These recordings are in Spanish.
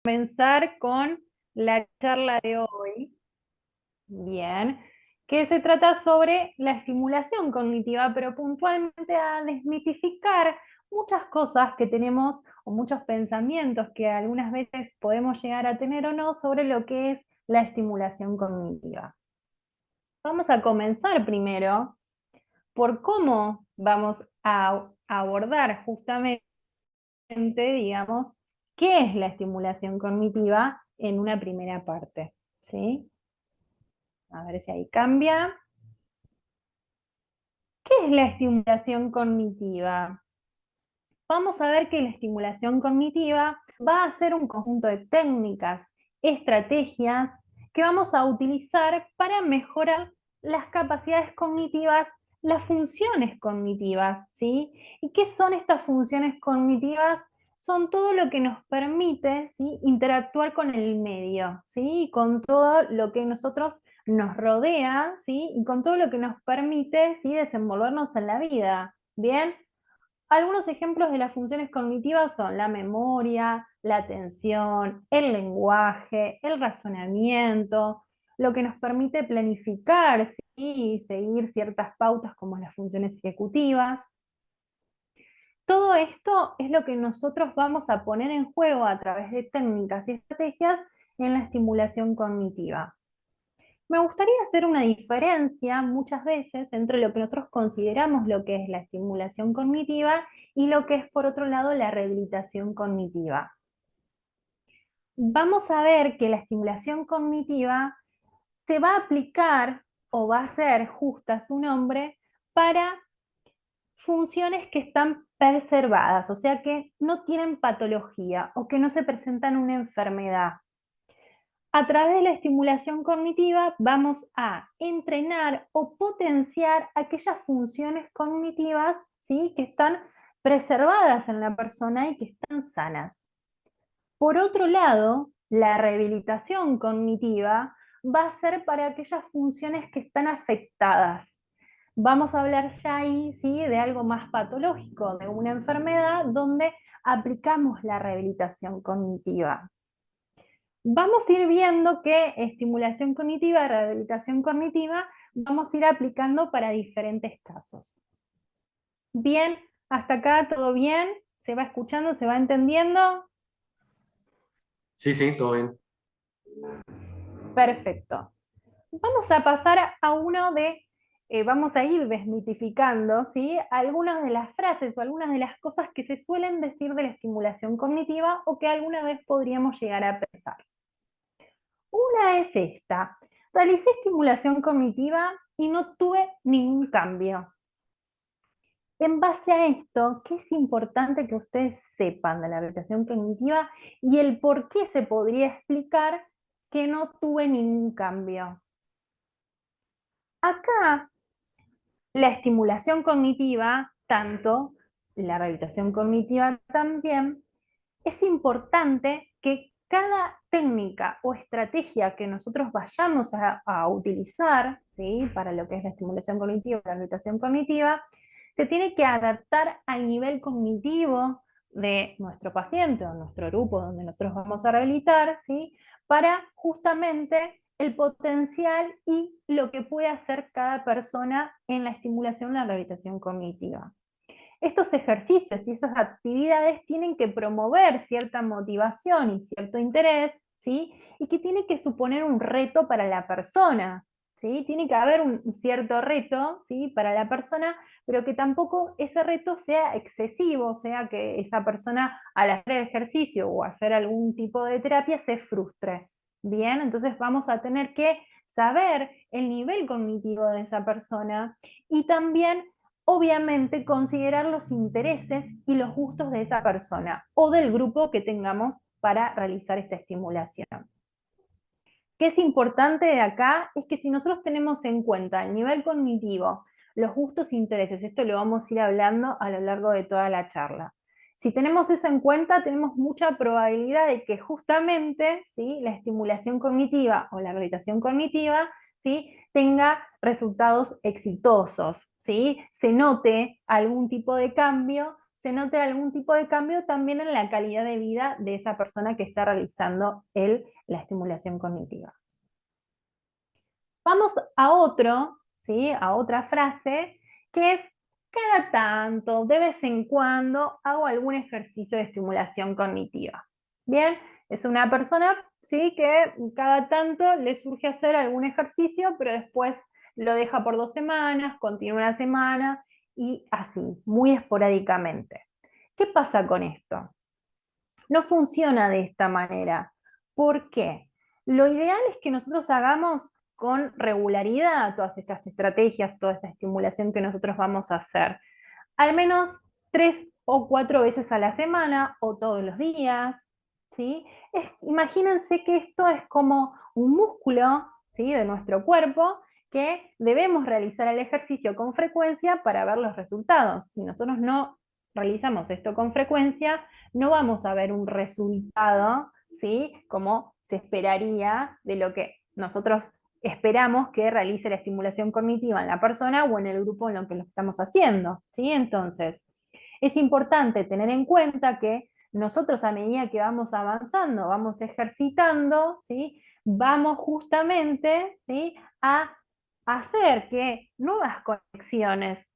Comenzar con la charla de hoy, bien, que se trata sobre la estimulación cognitiva, pero puntualmente a desmitificar muchas cosas que tenemos o muchos pensamientos que algunas veces podemos llegar a tener o no sobre lo que es la estimulación cognitiva. Vamos a comenzar primero por cómo vamos a abordar justamente, digamos, qué es la estimulación cognitiva en una primera parte, ¿sí? A ver si ahí cambia. ¿Qué es la estimulación cognitiva? Vamos a ver que la estimulación cognitiva va a ser un conjunto de técnicas, estrategias que vamos a utilizar para mejorar las capacidades cognitivas, las funciones cognitivas, ¿sí? ¿Y qué son estas funciones cognitivas? Son todo lo que nos permite, ¿sí?, interactuar con el medio, ¿sí?, y con todo lo que nosotros nos rodea, ¿sí?, y con todo lo que nos permite, ¿sí?, desenvolvernos en la vida. ¿Bien? Algunos ejemplos de las funciones cognitivas son la memoria, la atención, el lenguaje, el razonamiento, lo que nos permite planificar, ¿sí?, y seguir ciertas pautas como las funciones ejecutivas. Todo esto es lo que nosotros vamos a poner en juego a través de técnicas y estrategias en la estimulación cognitiva. Me gustaría hacer una diferencia muchas veces entre lo que nosotros consideramos lo que es la estimulación cognitiva y lo que es, por otro lado, la rehabilitación cognitiva. Vamos a ver que la estimulación cognitiva se va a aplicar o va a ser justa su nombre para funciones que están preservadas, o sea que no tienen patología o que no se presentan una enfermedad. A través de la estimulación cognitiva vamos a entrenar o potenciar aquellas funciones cognitivas, ¿sí?, que están preservadas en la persona y que están sanas. Por otro lado, la rehabilitación cognitiva va a ser para aquellas funciones que están afectadas. Vamos a hablar ya ahí, ¿sí?, de algo más patológico, de una enfermedad donde aplicamos la rehabilitación cognitiva. Vamos a ir viendo que estimulación cognitiva, rehabilitación cognitiva, vamos a ir aplicando para diferentes casos. Bien, hasta acá todo bien, se va escuchando, se va entendiendo. Sí, sí, todo bien. Perfecto. Vamos a pasar a uno de, vamos a ir desmitificando, ¿sí?, algunas de las frases o algunas de las cosas que se suelen decir de la estimulación cognitiva o que alguna vez podríamos llegar a pensar. Una es esta: realicé estimulación cognitiva y no tuve ningún cambio. En base a esto, ¿qué es importante que ustedes sepan de la rehabilitación cognitiva y el por qué se podría explicar que no tuve ningún cambio? Acá, la estimulación cognitiva, tanto la rehabilitación cognitiva también, es importante que cada técnica o estrategia que nosotros vayamos a utilizar, ¿sí?, para lo que es la estimulación cognitiva, la rehabilitación cognitiva, se tiene que adaptar al nivel cognitivo de nuestro paciente o nuestro grupo donde nosotros vamos a rehabilitar, ¿sí?, para justamente el potencial y lo que puede hacer cada persona en la estimulación y la rehabilitación cognitiva. Estos ejercicios y estas actividades tienen que promover cierta motivación y cierto interés, ¿sí?, y que tiene que suponer un reto para la persona, ¿sí? Tiene que haber un cierto reto, ¿sí?, para la persona, pero que tampoco ese reto sea excesivo, o sea que esa persona al hacer el ejercicio o hacer algún tipo de terapia se frustre. Bien, entonces vamos a tener que saber el nivel cognitivo de esa persona y también, obviamente, considerar los intereses y los gustos de esa persona o del grupo que tengamos para realizar esta estimulación. ¿Qué es importante de acá? Es que si nosotros tenemos en cuenta el nivel cognitivo, los gustos e intereses, esto lo vamos a ir hablando a lo largo de toda la charla. Si tenemos eso en cuenta, tenemos mucha probabilidad de que justamente, ¿sí?, la estimulación cognitiva o la rehabilitación cognitiva, ¿sí?, tenga resultados exitosos, ¿sí?, se note algún tipo de cambio, se note algún tipo de cambio también en la calidad de vida de esa persona que está realizando la estimulación cognitiva. Vamos a otro, ¿sí? A otra frase, que es cada tanto, de vez en cuando, hago algún ejercicio de estimulación cognitiva. Bien, es una persona, ¿sí? Que cada tanto le surge hacer algún ejercicio, pero después lo deja por 2 semanas, continúa una semana y así, muy esporádicamente. ¿Qué pasa con esto? No funciona de esta manera. ¿Por qué? Lo ideal es que nosotros hagamos con regularidad todas estas estrategias, toda esta estimulación que nosotros vamos a hacer. Al menos 3 o 4 veces a la semana o todos los días, ¿sí? Imagínense que esto es como un músculo, ¿sí? De nuestro cuerpo que debemos realizar el ejercicio con frecuencia para ver los resultados. Si nosotros no realizamos esto con frecuencia, no vamos a ver un resultado, ¿sí? Como se esperaría de lo que nosotros esperamos que realice la estimulación cognitiva en la persona o en el grupo en lo que lo estamos haciendo, ¿sí? Entonces, es importante tener en cuenta que nosotros a medida que vamos avanzando, vamos ejercitando, ¿sí? Vamos justamente, ¿sí? A hacer que nuevas conexiones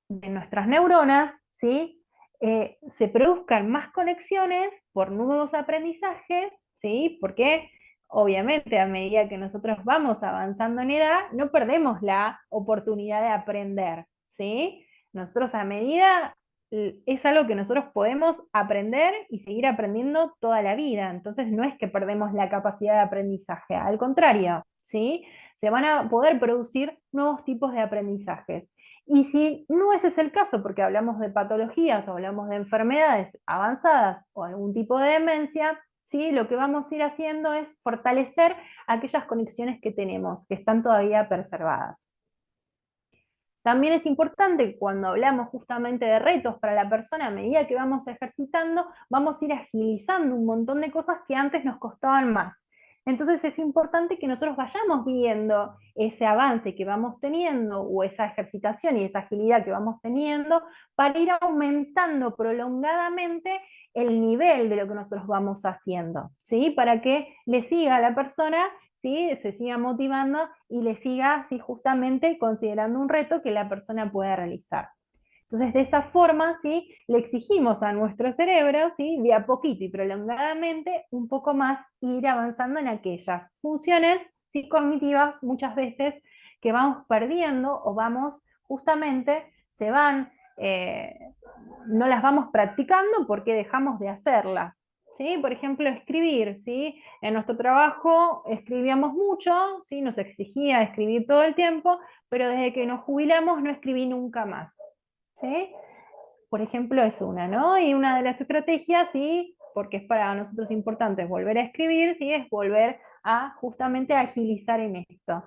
de nuestras neuronas, ¿sí? Se produzcan más conexiones por nuevos aprendizajes, ¿sí? Porque obviamente a medida que nosotros vamos avanzando en edad, no perdemos la oportunidad de aprender, ¿sí? Nosotros a medida es algo que nosotros podemos aprender y seguir aprendiendo toda la vida, entonces no es que perdemos la capacidad de aprendizaje, al contrario, ¿sí? Se van a poder producir nuevos tipos de aprendizajes. Y si no ese es el caso, porque hablamos de patologías o hablamos de enfermedades avanzadas o algún tipo de demencia, ¿sí? Lo que vamos a ir haciendo es fortalecer aquellas conexiones que tenemos, que están todavía preservadas. También es importante que cuando hablamos justamente de retos para la persona, a medida que vamos ejercitando, vamos a ir agilizando un montón de cosas que antes nos costaban más. Entonces es importante que nosotros vayamos viendo ese avance que vamos teniendo o esa ejercitación y esa agilidad que vamos teniendo para ir aumentando prolongadamente el nivel de lo que nosotros vamos haciendo, ¿sí? Para que le siga a la persona, ¿sí? Se siga motivando y le siga, ¿sí? Justamente considerando un reto que la persona pueda realizar. Entonces, de esa forma, ¿sí? Le exigimos a nuestro cerebro, ¿sí? De a poquito y prolongadamente, un poco más ir avanzando en aquellas funciones, ¿sí? Cognitivas, muchas veces, que vamos perdiendo o vamos, justamente, se van, no las vamos practicando porque dejamos de hacerlas. ¿Sí? Por ejemplo, escribir, ¿sí? En nuestro trabajo escribíamos mucho, ¿sí? Nos exigía escribir todo el tiempo, pero desde que nos jubilamos no escribí nunca más. ¿Sí? Por ejemplo, es una, ¿no? Y una de las estrategias, sí, porque es para nosotros importante volver a escribir, sí, es volver a justamente agilizar en esto.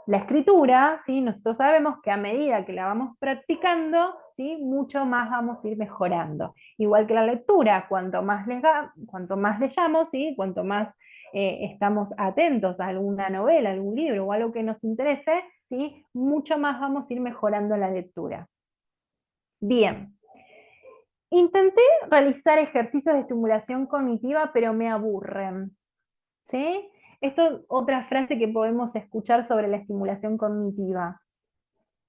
La escritura, ¿sí? Nosotros sabemos que a medida que la vamos practicando, ¿sí? Mucho más vamos a ir mejorando. Igual que la lectura, cuanto más leyamos, ¿sí? Cuanto más estamos atentos a alguna novela, algún libro o algo que nos interese, ¿sí? Mucho más vamos a ir mejorando la lectura. Bien, intenté realizar ejercicios de estimulación cognitiva, pero me aburren. ¿Sí? Esto es otra frase que podemos escuchar sobre la estimulación cognitiva.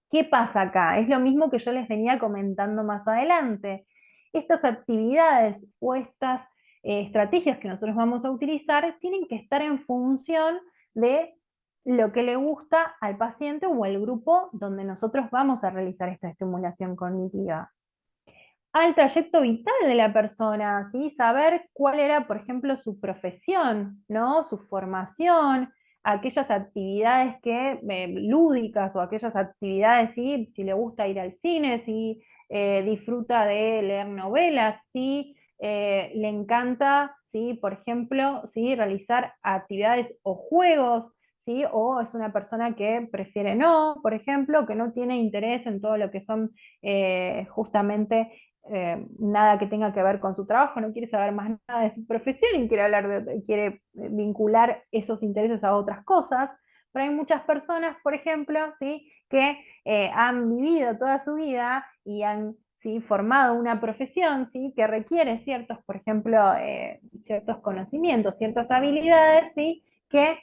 ¿Qué pasa acá? Es lo mismo que yo les venía comentando más adelante. Estas actividades o estas estrategias que nosotros vamos a utilizar tienen que estar en función de lo que le gusta al paciente o al grupo donde nosotros vamos a realizar esta estimulación cognitiva. Al trayecto vital de la persona, ¿sí? Saber cuál era, por ejemplo, su profesión, ¿no? Su formación, aquellas actividades lúdicas o aquellas actividades, ¿sí? Si le gusta ir al cine, si disfruta de leer novelas, si le encanta, ¿sí? Por ejemplo, ¿sí? Realizar actividades o juegos, ¿sí? O es una persona que prefiere no, por ejemplo, que no tiene interés en todo lo que son justamente nada que tenga que ver con su trabajo, no quiere saber más nada de su profesión y quiere vincular esos intereses a otras cosas. Pero hay muchas personas, por ejemplo, ¿sí? Que han vivido toda su vida y han ¿sí? Formado una profesión, ¿sí? Que requiere ciertos, por ejemplo, ciertos conocimientos, ciertas habilidades, ¿sí? Que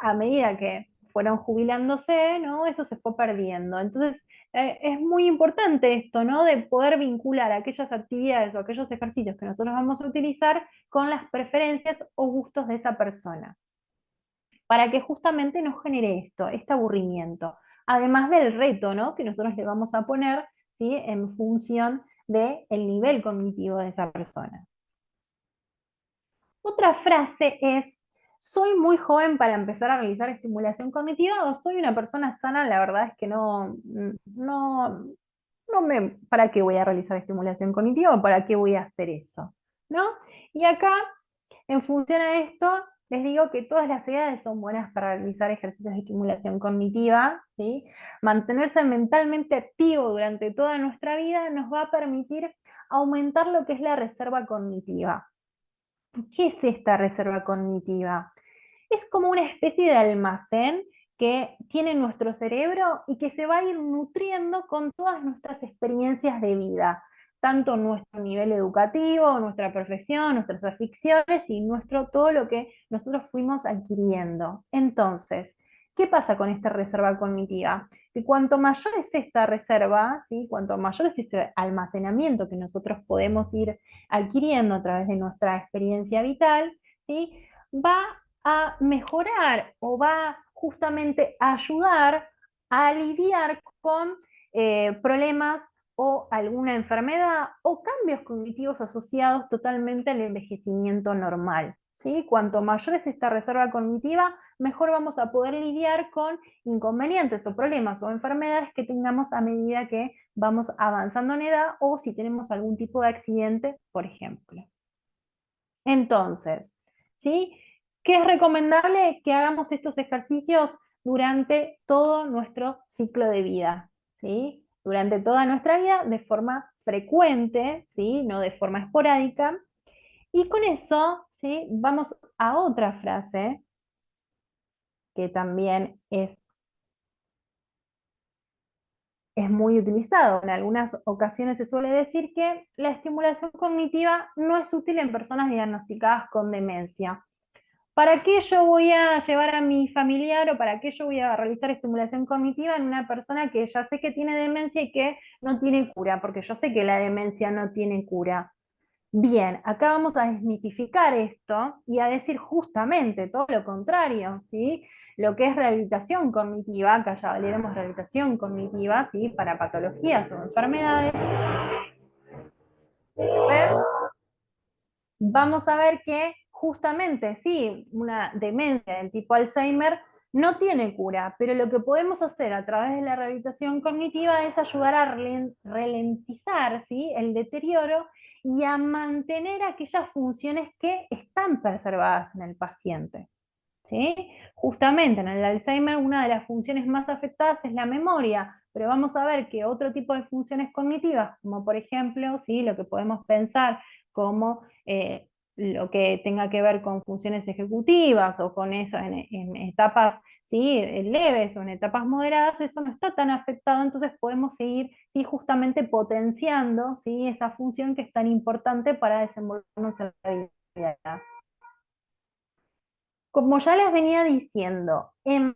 a medida que fueron jubilándose, ¿no? Eso se fue perdiendo. Entonces, es muy importante esto, ¿no? De poder vincular aquellas actividades o aquellos ejercicios que nosotros vamos a utilizar con las preferencias o gustos de esa persona, para que justamente no genere esto, este aburrimiento. Además del reto, ¿no? Que nosotros le vamos a poner, ¿sí? En función del nivel cognitivo de esa persona. Otra frase es: soy muy joven para empezar a realizar estimulación cognitiva, o soy una persona sana. La verdad es que ¿para qué voy a realizar estimulación cognitiva o para qué voy a hacer eso? ¿No? Y acá, en función a esto, les digo que todas las edades son buenas para realizar ejercicios de estimulación cognitiva, ¿sí? Mantenerse mentalmente activo durante toda nuestra vida nos va a permitir aumentar lo que es la reserva cognitiva. ¿Qué es esta reserva cognitiva? Es como una especie de almacén que tiene nuestro cerebro y que se va a ir nutriendo con todas nuestras experiencias de vida, tanto nuestro nivel educativo, nuestra profesión, nuestras aficiones y todo lo que nosotros fuimos adquiriendo. Entonces, ¿qué pasa con esta reserva cognitiva? Que cuanto mayor es esta reserva, ¿sí? Cuanto mayor es este almacenamiento que nosotros podemos ir adquiriendo a través de nuestra experiencia vital, ¿sí? Va a mejorar o va justamente a ayudar a lidiar con problemas o alguna enfermedad o cambios cognitivos asociados totalmente al envejecimiento normal, ¿sí? Cuanto mayor es esta reserva cognitiva, mejor vamos a poder lidiar con inconvenientes o problemas o enfermedades que tengamos a medida que vamos avanzando en edad o si tenemos algún tipo de accidente, por ejemplo. Entonces, ¿sí? ¿Qué es recomendable? Que hagamos estos ejercicios durante todo nuestro ciclo de vida, ¿sí? Durante toda nuestra vida de forma frecuente, ¿sí? No de forma esporádica. Y con eso, ¿sí? Vamos a otra frase que también es muy utilizado. En algunas ocasiones se suele decir que la estimulación cognitiva no es útil en personas diagnosticadas con demencia. ¿Para qué yo voy a llevar a mi familiar o para qué yo voy a realizar estimulación cognitiva en una persona que ya sé que tiene demencia y que no tiene cura? Porque yo sé que la demencia no tiene cura. Bien, acá vamos a desmitificar esto y a decir justamente todo lo contrario, ¿sí? Lo que es rehabilitación cognitiva, acá ya valoraremos rehabilitación cognitiva, ¿sí? Para patologías o enfermedades. Vamos a ver que justamente, sí, una demencia del tipo Alzheimer no tiene cura, pero lo que podemos hacer a través de la rehabilitación cognitiva es ayudar a ralentizar, ¿sí? El deterioro y a mantener aquellas funciones que están preservadas en el paciente, ¿sí? Justamente en el Alzheimer una de las funciones más afectadas es la memoria, pero vamos a ver que otro tipo de funciones cognitivas, como por ejemplo, ¿sí? Lo que podemos pensar como lo que tenga que ver con funciones ejecutivas o con eso en etapas, ¿sí? Leves o en etapas moderadas, eso no está tan afectado, entonces podemos seguir, ¿sí? Justamente potenciando, ¿sí? Esa función que es tan importante para desenvolvernos en la vida. Como ya les venía diciendo, en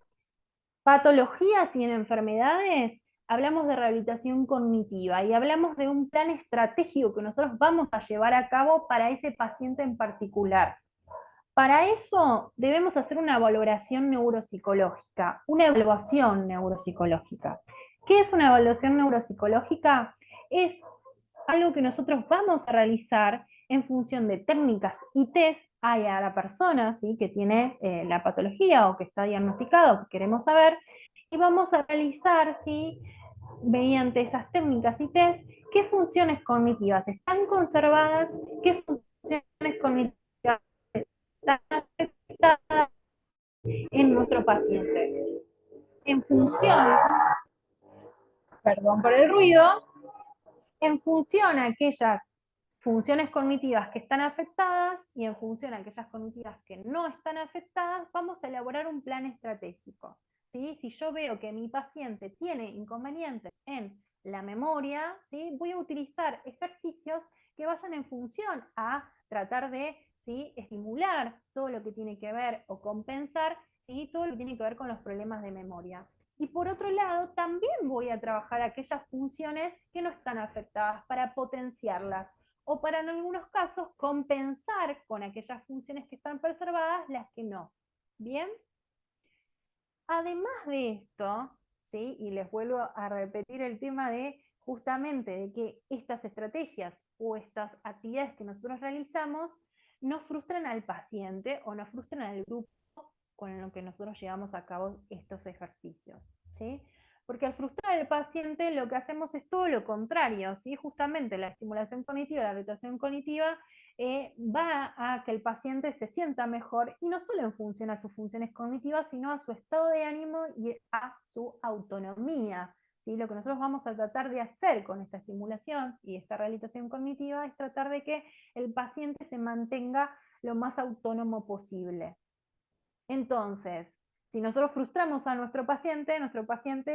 patologías y en enfermedades hablamos de rehabilitación cognitiva y hablamos de un plan estratégico que nosotros vamos a llevar a cabo para ese paciente en particular. Para eso debemos hacer una valoración neuropsicológica, una evaluación neuropsicológica. ¿Qué es una evaluación neuropsicológica? Es algo que nosotros vamos a realizar en función de técnicas y test a la persona, ¿sí? Que tiene la patología o que está diagnosticado, que queremos saber, y vamos a realizar, ¿sí? Mediante esas técnicas y test, qué funciones cognitivas están conservadas, qué funciones cognitivas están afectadas en nuestro paciente. En función, perdón por el ruido, en función a aquellas funciones cognitivas que están afectadas y en función a aquellas cognitivas que no están afectadas, vamos a elaborar un plan estratégico, ¿sí? Si yo veo que mi paciente tiene inconvenientes en la memoria, ¿sí? Voy a utilizar ejercicios que vayan en función a tratar de, ¿sí?, estimular todo lo que tiene que ver o compensar, ¿sí?, todo lo que tiene que ver con los problemas de memoria. Y por otro lado, también voy a trabajar aquellas funciones que no están afectadas para potenciarlas o para en algunos casos compensar con aquellas funciones que están preservadas las que no. ¿Bien? Además de esto, ¿sí?, y les vuelvo a repetir el tema de justamente de que estas estrategias o estas actividades que nosotros realizamos no frustran al paciente o no frustran al grupo con lo que nosotros llevamos a cabo estos ejercicios, ¿sí? Porque al frustrar al paciente lo que hacemos es todo lo contrario, ¿sí? Justamente la estimulación cognitiva, la retroalimentación cognitiva va a que el paciente se sienta mejor y no solo en función a sus funciones cognitivas, sino a su estado de ánimo y a su autonomía. ¿Sí? Lo que nosotros vamos a tratar de hacer con esta estimulación y esta rehabilitación cognitiva es tratar de que el paciente se mantenga lo más autónomo posible. Entonces, si nosotros frustramos a nuestro paciente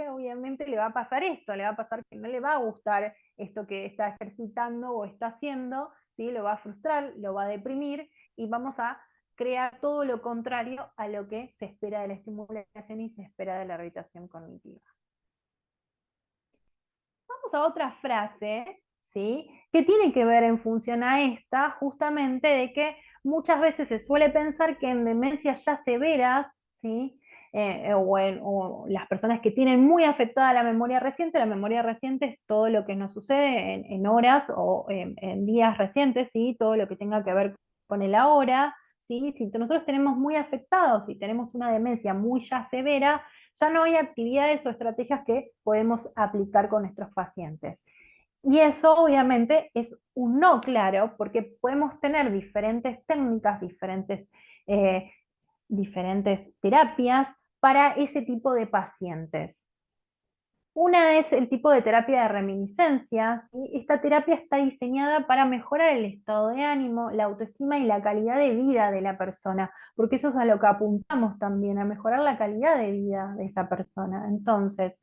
obviamente le va a pasar esto, le va a pasar que no le va a gustar esto que está ejercitando o está haciendo, ¿sí? Lo va a frustrar, lo va a deprimir y vamos a crear todo lo contrario a lo que se espera de la estimulación y se espera de la rehabilitación cognitiva. Vamos a otra frase, ¿sí?, que tiene que ver en función a esta, justamente de que muchas veces se suele pensar que en demencias ya severas, ¿sí?, o las personas que tienen muy afectada la memoria reciente es todo lo que nos sucede en horas o en días recientes, ¿sí?, todo lo que tenga que ver con el ahora, ¿sí? Si nosotros tenemos muy afectados, si tenemos una demencia muy ya severa, ya no hay actividades o estrategias que podemos aplicar con nuestros pacientes. Y eso obviamente es un no claro, porque podemos tener diferentes técnicas, eh, diferentes terapias para ese tipo de pacientes. Una es el tipo de terapia de reminiscencias. ¿Sí? Esta terapia está diseñada para mejorar el estado de ánimo, la autoestima y la calidad de vida de la persona, porque eso es a lo que apuntamos también, a mejorar la calidad de vida de esa persona. Entonces,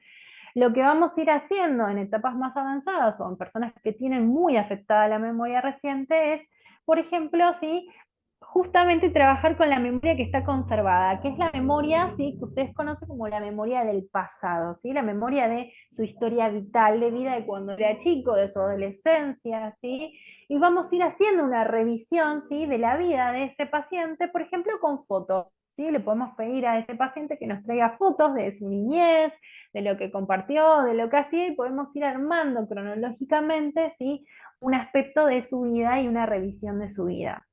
lo que vamos a ir haciendo en etapas más avanzadas o en personas que tienen muy afectada la memoria reciente es, por ejemplo, ¿sí?, justamente trabajar con la memoria que está conservada, que es la memoria, ¿sí?, que ustedes conocen como la memoria del pasado, ¿sí?, la memoria de su historia vital, de vida de cuando era chico, de su adolescencia, ¿sí?, y vamos a ir haciendo una revisión, ¿sí?, de la vida de ese paciente, por ejemplo, con fotos, ¿sí?, le podemos pedir a ese paciente que nos traiga fotos de su niñez, de lo que compartió, de lo que hacía, y podemos ir armando cronológicamente, ¿sí?, un aspecto de su vida y una revisión de su vida.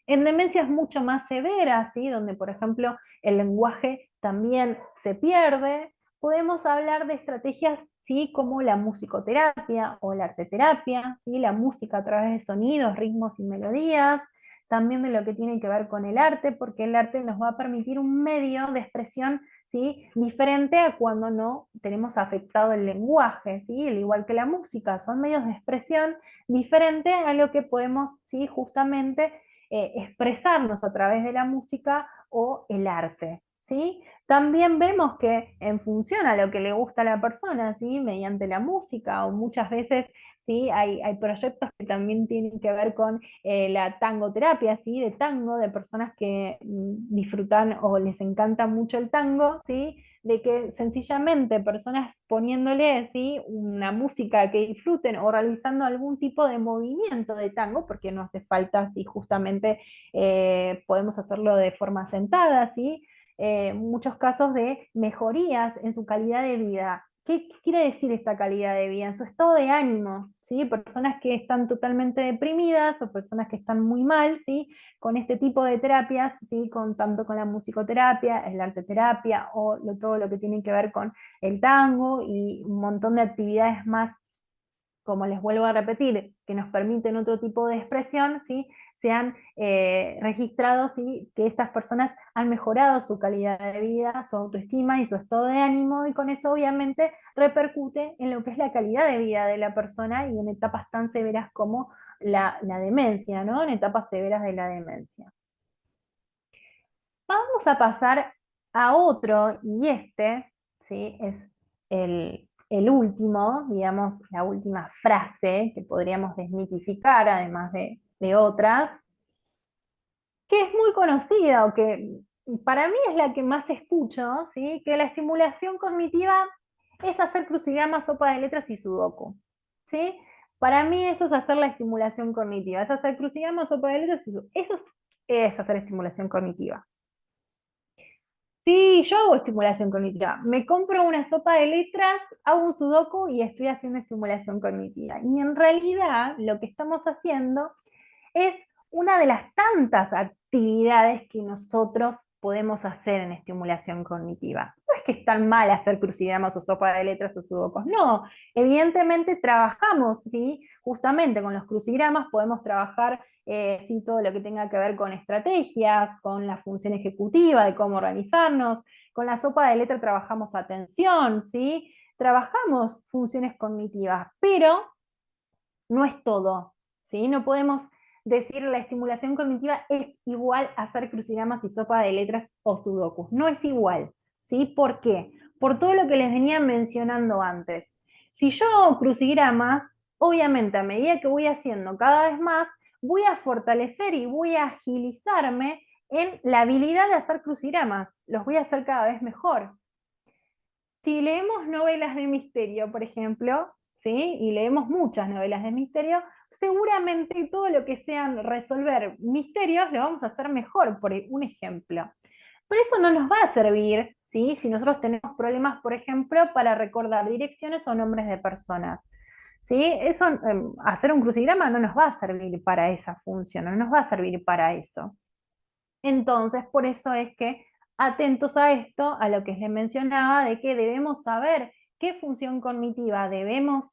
En demencias mucho más severas, ¿sí?, donde por ejemplo el lenguaje también se pierde, podemos hablar de estrategias, ¿sí?, como la musicoterapia o la arteterapia, ¿sí?, la música a través de sonidos, ritmos y melodías, también de lo que tiene que ver con el arte, porque el arte nos va a permitir un medio de expresión, ¿sí?, diferente a cuando no tenemos afectado el lenguaje, ¿sí?, al igual que la música, son medios de expresión diferente a lo que podemos, ¿sí?, justamente expresarnos a través de la música o el arte, ¿sí? También vemos que en función a lo que le gusta a la persona, ¿sí?, mediante la música, o muchas veces, ¿sí?, hay proyectos que también tienen que ver con la tangoterapia, ¿sí?, de tango, de personas que disfrutan o les encanta mucho el tango, ¿sí?, de que sencillamente personas poniéndole, ¿sí?, una música que disfruten o realizando algún tipo de movimiento de tango, porque no hace falta, ¿sí?, justamente podemos hacerlo de forma sentada, ¿sí?, muchos casos de mejorías en su calidad de vida. ¿Qué quiere decir esta calidad de vida? En su estado de ánimo, ¿sí? Personas que están totalmente deprimidas o personas que están muy mal, ¿sí?, con este tipo de terapias, ¿sí?, tanto con la musicoterapia, el arteterapia o todo lo que tiene que ver con el tango y un montón de actividades más, como les vuelvo a repetir, que nos permiten otro tipo de expresión, ¿sí?, se han registrado, ¿sí?, que estas personas han mejorado su calidad de vida, su autoestima y su estado de ánimo, y con eso obviamente repercute en lo que es la calidad de vida de la persona y en etapas tan severas como la demencia, ¿no?, en etapas severas de la demencia. Vamos a pasar a otro, y este, ¿sí?, es el el último, digamos, la última frase que podríamos desmitificar, además de otras, que es muy conocida o que para mí es la que más escucho, ¿sí? Que la estimulación cognitiva es hacer crucigramas, sopa de letras y sudoku, ¿sí? Para mí eso es hacer la estimulación cognitiva, es hacer crucigramas, sopa de letras y sudoku. Es hacer estimulación cognitiva. Sí, yo hago estimulación cognitiva. Me compro una sopa de letras, hago un sudoku y estoy haciendo estimulación cognitiva. Y en realidad lo que estamos haciendo es una de las tantas actividades que nosotros podemos hacer en estimulación cognitiva. No es que es tan mal hacer crucigramas o sopa de letras o sudokus, no. Evidentemente trabajamos, ¿sí? Justamente con los crucigramas podemos trabajar sí, todo lo que tenga que ver con estrategias, con la función ejecutiva, de cómo organizarnos. Con la sopa de letras trabajamos atención, ¿sí? Trabajamos funciones cognitivas, pero no es todo, ¿sí? No podemos decir la estimulación cognitiva es igual a hacer crucigramas y sopa de letras o sudokus. No es igual, ¿sí? ¿Por qué? Por todo lo que les venía mencionando antes. Si yo hago crucigramas, obviamente a medida que voy haciendo cada vez más, voy a fortalecer y voy a agilizarme en la habilidad de hacer crucigramas. Los voy a hacer cada vez mejor. Si leemos novelas de misterio, por ejemplo, ¿sí? Y leemos muchas novelas de misterio, seguramente todo lo que sean resolver misterios lo vamos a hacer mejor, por un ejemplo. Pero eso no nos va a servir, ¿sí? Si nosotros tenemos problemas, por ejemplo, para recordar direcciones o nombres de personas. ¿Sí? Eso, hacer un crucigrama no nos va a servir para esa función, no nos va a servir para eso. Entonces, por eso es que atentos a esto, a lo que les mencionaba, de que debemos saber qué función cognitiva debemos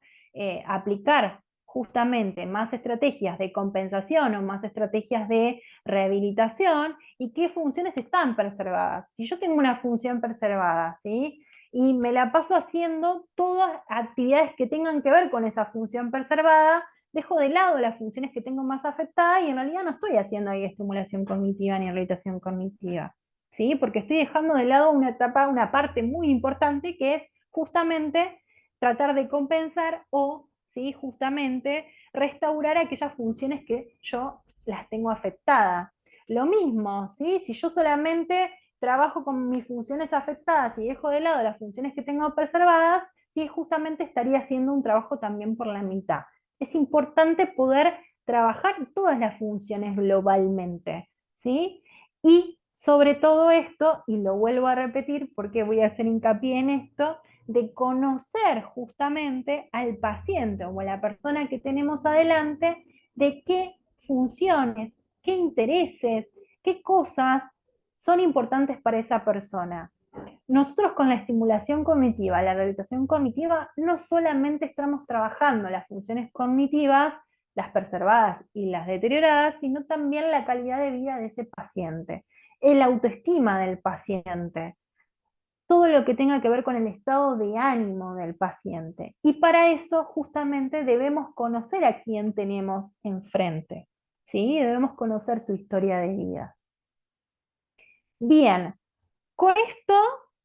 aplicar justamente más estrategias de compensación o más estrategias de rehabilitación y qué funciones están preservadas. Si yo tengo una función preservada, ¿sí? Y me la paso haciendo todas actividades que tengan que ver con esa función preservada, dejo de lado las funciones que tengo más afectadas y en realidad no estoy haciendo ahí estimulación cognitiva ni rehabilitación cognitiva, ¿sí? Porque estoy dejando de lado una etapa, una parte muy importante que es justamente tratar de compensar o, ¿sí? Justamente restaurar aquellas funciones que yo las tengo afectadas. Lo mismo, ¿sí? Si yo solamente trabajo con mis funciones afectadas y dejo de lado las funciones que tengo preservadas, sí, justamente estaría haciendo un trabajo también por la mitad. Es importante poder trabajar todas las funciones globalmente, ¿sí? Y sobre todo esto, y lo vuelvo a repetir porque voy a hacer hincapié en esto, de conocer justamente al paciente o a la persona que tenemos adelante, de qué funciones, qué intereses, qué cosas son importantes para esa persona. Nosotros con la estimulación cognitiva, la rehabilitación cognitiva, no solamente estamos trabajando las funciones cognitivas, las preservadas y las deterioradas, sino también la calidad de vida de ese paciente, el autoestima del paciente, todo lo que tenga que ver con el estado de ánimo del paciente. Y para eso justamente debemos conocer a quién tenemos enfrente, ¿sí? Debemos conocer su historia de vida. Bien, con esto,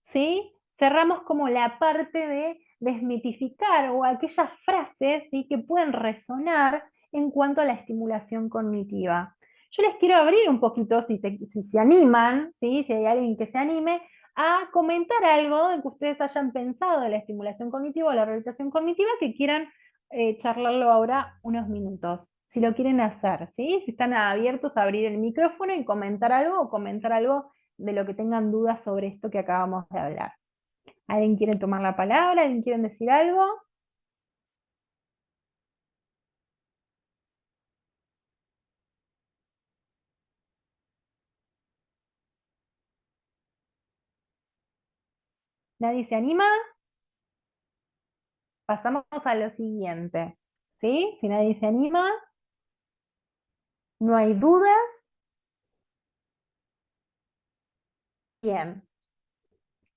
¿sí? Cerramos como la parte de desmitificar o aquellas frases, ¿sí? Que pueden resonar en cuanto a la estimulación cognitiva. Yo les quiero abrir un poquito, si se animan, ¿sí? Si hay alguien que se anime, a comentar algo de que ustedes hayan pensado de la estimulación cognitiva o la rehabilitación cognitiva que quieran charlarlo ahora unos minutos, si lo quieren hacer, ¿sí? Si están abiertos a abrir el micrófono y comentar algo o comentar algo de lo que tengan dudas sobre esto que acabamos de hablar. ¿Alguien quiere tomar la palabra? ¿Alguien quiere decir algo? ¿Nadie se anima? Pasamos a lo siguiente. ¿Sí? Si nadie se anima, no hay dudas. Bien.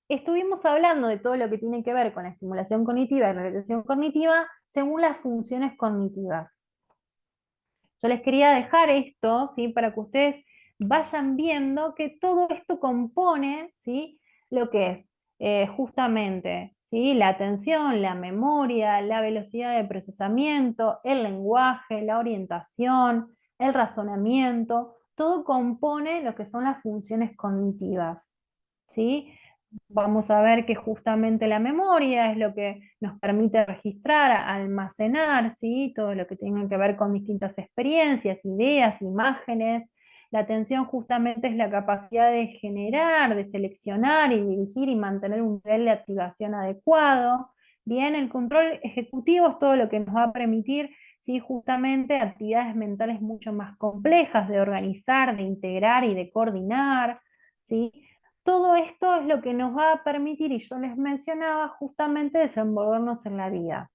Estuvimos hablando de todo lo que tiene que ver con la estimulación cognitiva y la rehabilitación cognitiva según las funciones cognitivas. Yo les quería dejar esto, ¿sí? Para que ustedes vayan viendo que todo esto compone, ¿sí? Lo que es justamente ¿sí? La atención, la memoria, la velocidad de procesamiento, el lenguaje, la orientación, el razonamiento, todo compone lo que son las funciones cognitivas, ¿sí? Vamos a ver que justamente la memoria es lo que nos permite registrar, almacenar, ¿sí? Todo lo que tenga que ver con distintas experiencias, ideas, imágenes. La atención justamente es la capacidad de generar, de seleccionar y dirigir y mantener un nivel de activación adecuado. Bien, el control ejecutivo es todo lo que nos va a permitir, ¿sí? Justamente actividades mentales mucho más complejas de organizar, de integrar y de coordinar, ¿sí? Todo esto es lo que nos va a permitir, y yo les mencionaba, justamente desenvolvernos en la vida.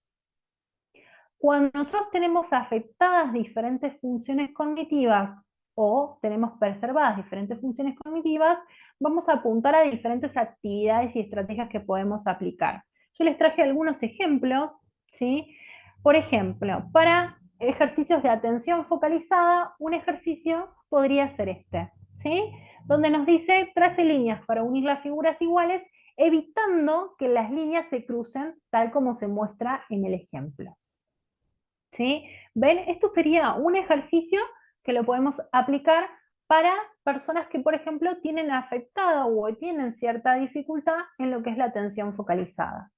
Cuando nosotros tenemos afectadas diferentes funciones cognitivas o tenemos preservadas diferentes funciones cognitivas, vamos a apuntar a diferentes actividades y estrategias que podemos aplicar. Yo les traje algunos ejemplos, ¿sí? Por ejemplo, para ejercicios de atención focalizada, un ejercicio podría ser este, ¿sí? Donde nos dice, trace líneas para unir las figuras iguales, evitando que las líneas se crucen tal como se muestra en el ejemplo. ¿Sí? ¿Ven? Esto sería un ejercicio que lo podemos aplicar para personas que, por ejemplo, tienen afectada o tienen cierta dificultad en lo que es la atención focalizada.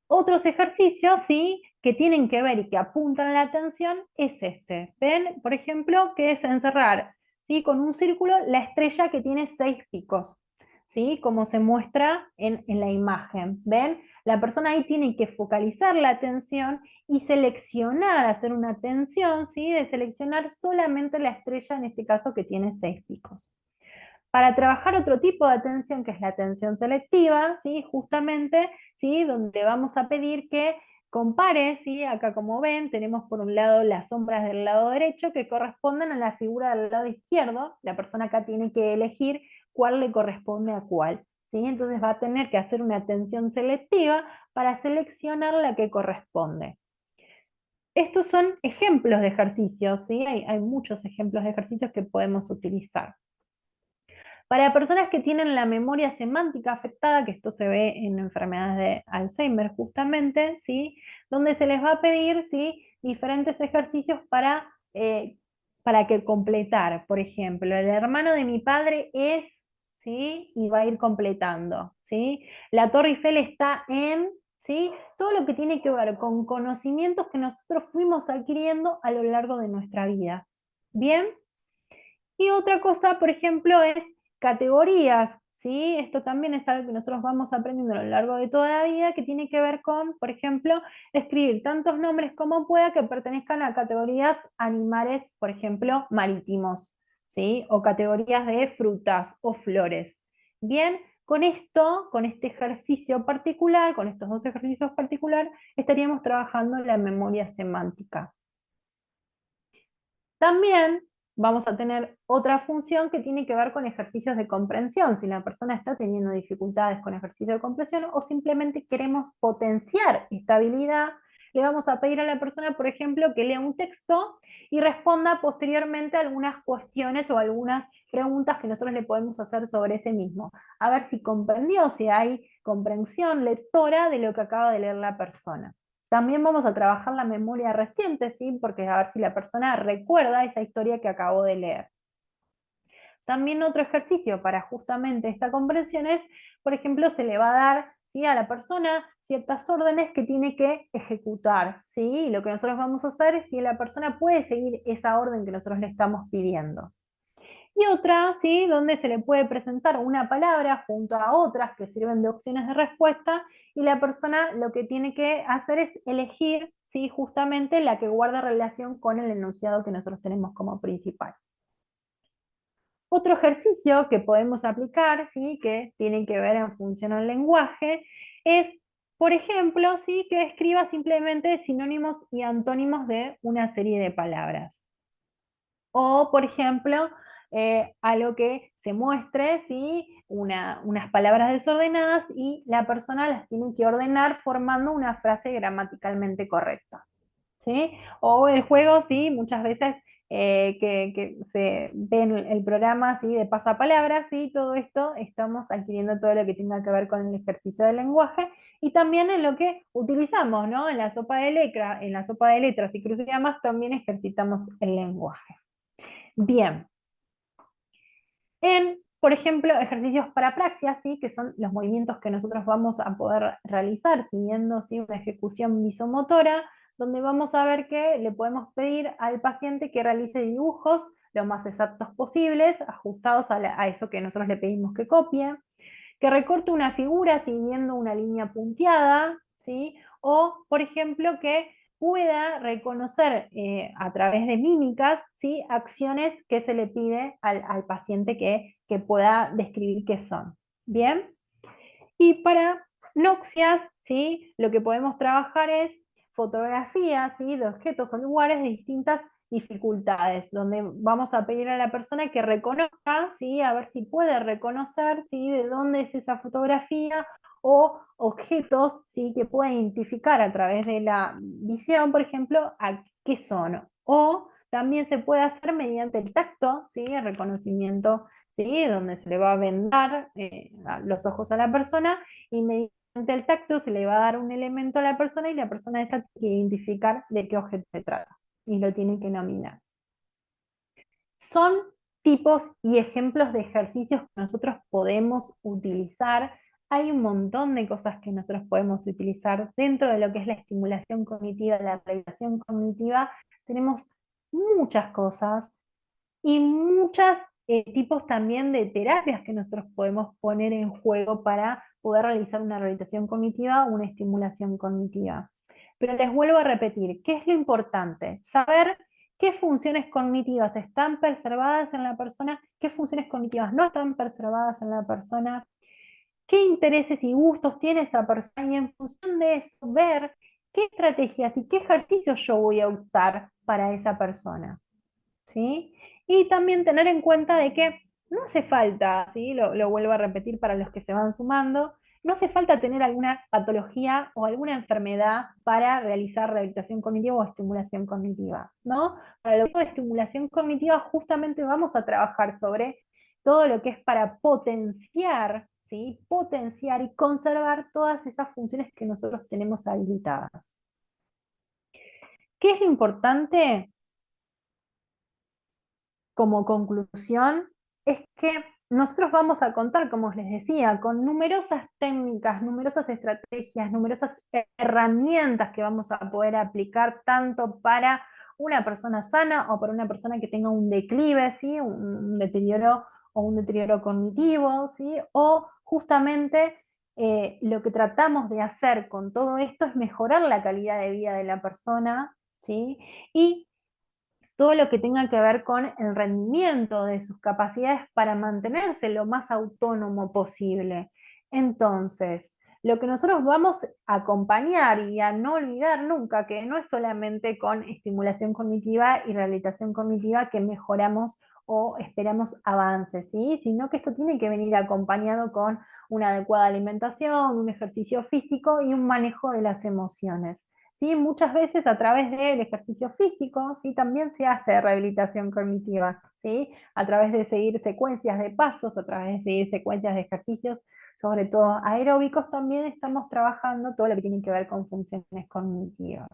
Otros ejercicios, sí, que tienen que ver y que apuntan la atención es este. ¿Ven? Por ejemplo, que es encerrar, ¿sí? Con un círculo la estrella que tiene 6 picos, ¿sí? Como se muestra en la imagen. ¿Ven? La persona ahí tiene que focalizar la atención y seleccionar, hacer una atención, ¿sí? De seleccionar solamente la estrella, en este caso, que tiene 6 picos. Para trabajar otro tipo de atención, que es la atención selectiva, ¿sí? Justamente, ¿sí? Donde vamos a pedir que compare, ¿sí? Acá como ven, tenemos por un lado las sombras del lado derecho que corresponden a la figura del lado izquierdo. La persona acá tiene que elegir cuál le corresponde a cuál, ¿sí? Entonces va a tener que hacer una atención selectiva para seleccionar la que corresponde. Estos son ejemplos de ejercicios, ¿sí? Hay muchos ejemplos de ejercicios que podemos utilizar. Para personas que tienen la memoria semántica afectada, que esto se ve en enfermedades de Alzheimer justamente, ¿sí? Donde se les va a pedir, ¿sí? Diferentes ejercicios para que completar. Por ejemplo, el hermano de mi padre es, ¿sí? Y va a ir completando, ¿sí? La Torre Eiffel está en, ¿sí? Todo lo que tiene que ver con conocimientos que nosotros fuimos adquiriendo a lo largo de nuestra vida. ¿Bien? Y otra cosa, por ejemplo, es categorías, ¿sí? Esto también es algo que nosotros vamos aprendiendo a lo largo de toda la vida, que tiene que ver con, por ejemplo, escribir tantos nombres como pueda que pertenezcan a categorías animales, por ejemplo, marítimos, ¿sí? O categorías de frutas o flores. Bien, con esto, con este ejercicio particular, con estos dos ejercicios particulares, estaríamos trabajando en la memoria semántica. También vamos a tener otra función que tiene que ver con ejercicios de comprensión. Si la persona está teniendo dificultades con ejercicio de comprensión o simplemente queremos potenciar esta habilidad, le vamos a pedir a la persona, por ejemplo, que lea un texto y responda posteriormente a algunas cuestiones o algunas preguntas que nosotros le podemos hacer sobre ese mismo. A ver si comprendió, si hay comprensión lectora de lo que acaba de leer la persona. También vamos a trabajar la memoria reciente, ¿sí? Porque a ver si la persona recuerda esa historia que acabó de leer. También otro ejercicio para justamente esta comprensión es, por ejemplo, se le va a dar, ¿sí? A la persona ciertas órdenes que tiene que ejecutar, ¿sí? Y lo que nosotros vamos a hacer es si la persona puede seguir esa orden que nosotros le estamos pidiendo. Y otra, ¿sí? Donde se le puede presentar una palabra junto a otras que sirven de opciones de respuesta y la persona lo que tiene que hacer es elegir, ¿sí? Justamente la que guarda relación con el enunciado que nosotros tenemos como principal. Otro ejercicio que podemos aplicar, ¿sí? Que tiene que ver en función al lenguaje, es, por ejemplo, ¿sí? Que escriba simplemente sinónimos y antónimos de una serie de palabras. O, por ejemplo, algo que se muestre, ¿sí? Unas palabras desordenadas y la persona las tiene que ordenar formando una frase gramaticalmente correcta, ¿sí? O el juego, sí, muchas veces que se ven el programa ¿sí? de pasapalabras, ¿sí? Todo esto estamos adquiriendo todo lo que tenga que ver con el ejercicio del lenguaje y también en lo que utilizamos, ¿no? En la sopa de letras y crucigramas también ejercitamos el lenguaje. Bien. Por ejemplo, ejercicios para praxia, ¿sí? Que son los movimientos que nosotros vamos a poder realizar siguiendo ¿sí? una ejecución visomotora, donde vamos a ver que le podemos pedir al paciente que realice dibujos lo más exactos posibles, ajustados a eso que nosotros le pedimos que copie, que recorte una figura siguiendo una línea punteada, ¿sí? O, por ejemplo, que pueda reconocer a través de mímicas, ¿sí? Acciones que se le pide al paciente que pueda describir qué son. ¿Bien? Y para noxias, ¿sí? Lo que podemos trabajar es fotografías, ¿sí? De objetos o lugares de distintas dificultades, donde vamos a pedir a la persona que reconozca, ¿sí? A ver si puede reconocer, ¿sí? De dónde es esa fotografía, o objetos, ¿sí? Que pueda identificar a través de la visión, por ejemplo, a qué son. O también se puede hacer mediante el tacto, ¿sí? El reconocimiento, ¿sí? Donde se le va a vendar los ojos a la persona y mediante el tacto se le va a dar un elemento a la persona y la persona esa tiene que identificar de qué objeto se trata y lo tiene que nominar. Son tipos y ejemplos de ejercicios que nosotros podemos utilizar. Hay un montón de cosas que nosotros podemos utilizar dentro de lo que es la estimulación cognitiva, la regulación cognitiva. Tenemos muchas cosas y muchos tipos también de terapias que nosotros podemos poner en juego para poder realizar una rehabilitación cognitiva o una estimulación cognitiva. Pero les vuelvo a repetir, ¿qué es lo importante? Saber qué funciones cognitivas están preservadas en la persona, qué funciones cognitivas no están preservadas en la persona, qué intereses y gustos tiene esa persona y en función de eso ver qué estrategias y qué ejercicios yo voy a optar para esa persona. ¿Sí? Y también tener en cuenta de que no hace falta, ¿sí? Lo vuelvo a repetir para los que se van sumando, no hace falta tener alguna patología o alguna enfermedad para realizar rehabilitación cognitiva o estimulación cognitiva, ¿no? Para lo que es estimulación cognitiva justamente vamos a trabajar sobre todo lo que es para potenciar, ¿sí? Potenciar y conservar todas esas funciones que nosotros tenemos habilitadas. ¿Qué es lo importante? Como conclusión es que nosotros vamos a contar, como les decía, con numerosas técnicas, numerosas estrategias, numerosas herramientas que vamos a poder aplicar tanto para una persona sana o para una persona que tenga un declive, ¿sí? Un deterioro o un deterioro cognitivo, ¿sí? O justamente lo que tratamos de hacer con todo esto es mejorar la calidad de vida de la persona, ¿sí? Y todo lo que tenga que ver con el rendimiento de sus capacidades para mantenerse lo más autónomo posible. Entonces, lo que nosotros vamos a acompañar y a no olvidar nunca, que no es solamente con estimulación cognitiva y rehabilitación cognitiva que mejoramos o esperamos avances, ¿sí? Sino que esto tiene que venir acompañado con una adecuada alimentación, un ejercicio físico y un manejo de las emociones. ¿Sí? Muchas veces a través del ejercicio físico, ¿sí? También se hace rehabilitación cognitiva, ¿sí? A través de seguir secuencias de pasos, a través de seguir secuencias de ejercicios, sobre todo aeróbicos, también estamos trabajando todo lo que tiene que ver con funciones cognitivas.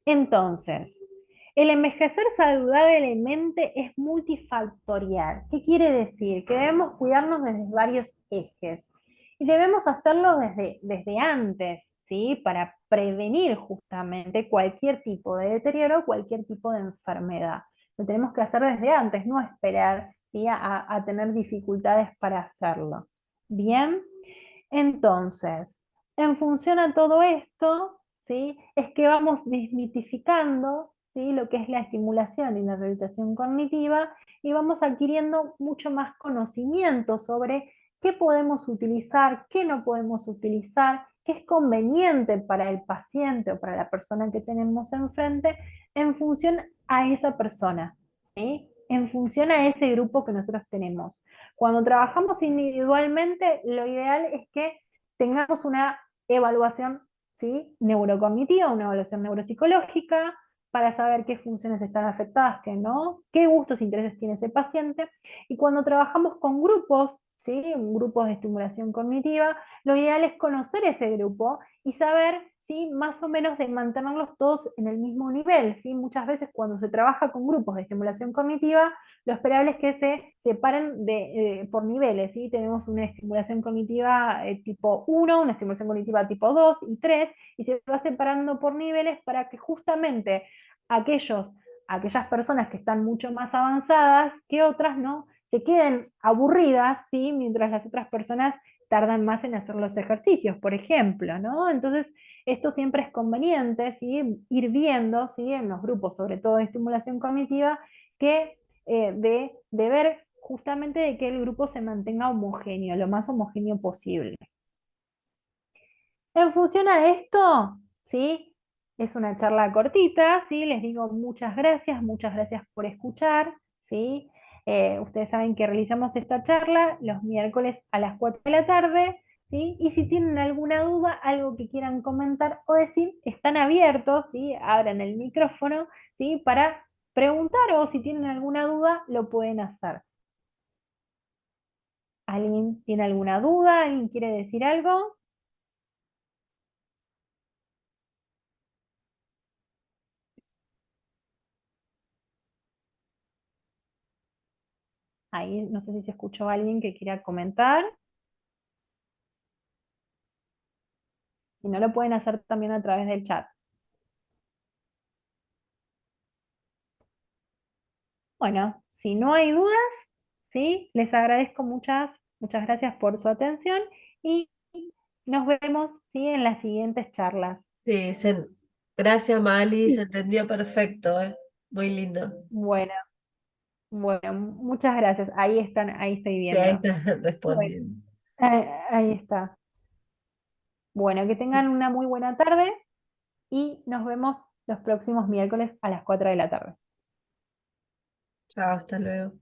Entonces, el envejecer saludablemente es multifactorial. ¿Qué quiere decir? Que debemos cuidarnos desde varios ejes. Y debemos hacerlo desde antes, ¿sí? Para prevenir justamente cualquier tipo de deterioro, cualquier tipo de enfermedad. Lo tenemos que hacer desde antes, no esperar, ¿sí? a tener dificultades para hacerlo. Bien, entonces, en función a todo esto, ¿sí? Es que vamos desmitificando, ¿sí? Lo que es la estimulación y la rehabilitación cognitiva y vamos adquiriendo mucho más conocimiento sobre qué podemos utilizar, qué no podemos utilizar, qué es conveniente para el paciente o para la persona que tenemos enfrente en función a esa persona, ¿sí? En función a ese grupo que nosotros tenemos. Cuando trabajamos individualmente, lo ideal es que tengamos una evaluación, ¿sí? Neurocognitiva, una evaluación neuropsicológica, para saber qué funciones están afectadas, qué no, qué gustos e intereses tiene ese paciente. Y cuando trabajamos con grupos, ¿sí? Grupos de estimulación cognitiva, lo ideal es conocer ese grupo y saber, ¿sí? Más o menos de mantenerlos todos en el mismo nivel, ¿sí? Muchas veces cuando se trabaja con grupos de estimulación cognitiva, lo esperable es que se separen por niveles, ¿sí? Tenemos una estimulación cognitiva tipo 1, una estimulación cognitiva tipo 2 y 3, y se va separando por niveles para que justamente aquellas personas que están mucho más avanzadas que otras, ¿no? Se queden aburridas, ¿sí? Mientras las otras personas tardan más en hacer los ejercicios, por ejemplo, ¿no? Entonces, esto siempre es conveniente, ¿sí? Ir viendo, ¿sí? En los grupos, sobre todo de estimulación cognitiva, que de ver justamente de que el grupo se mantenga homogéneo, lo más homogéneo posible. En función a esto, ¿sí? Es una charla cortita, ¿sí? Les digo muchas gracias por escuchar, ¿sí? Ustedes saben que realizamos esta charla los miércoles a las 4 de la tarde, ¿sí? Y si tienen alguna duda, algo que quieran comentar o decir, están abiertos, ¿sí? Abran el micrófono, ¿sí? Para preguntar o si tienen alguna duda, lo pueden hacer. ¿Alguien tiene alguna duda? ¿Alguien quiere decir algo? Ahí no sé si se escuchó alguien que quiera comentar. Si no, lo pueden hacer también a través del chat. Bueno, si no hay dudas, ¿sí? Les agradezco muchas gracias por su atención y nos vemos, ¿sí? En las siguientes charlas. Sí, gracias, Mali, se entendió perfecto, ¿eh? Muy lindo. Bueno, bueno, muchas gracias. Ahí estoy Sí, ahí viendo. está Bueno, respondiendo. ahí está. Bueno, que tengan una muy buena tarde y nos vemos los próximos miércoles a las 4 de la tarde. Chao, hasta luego.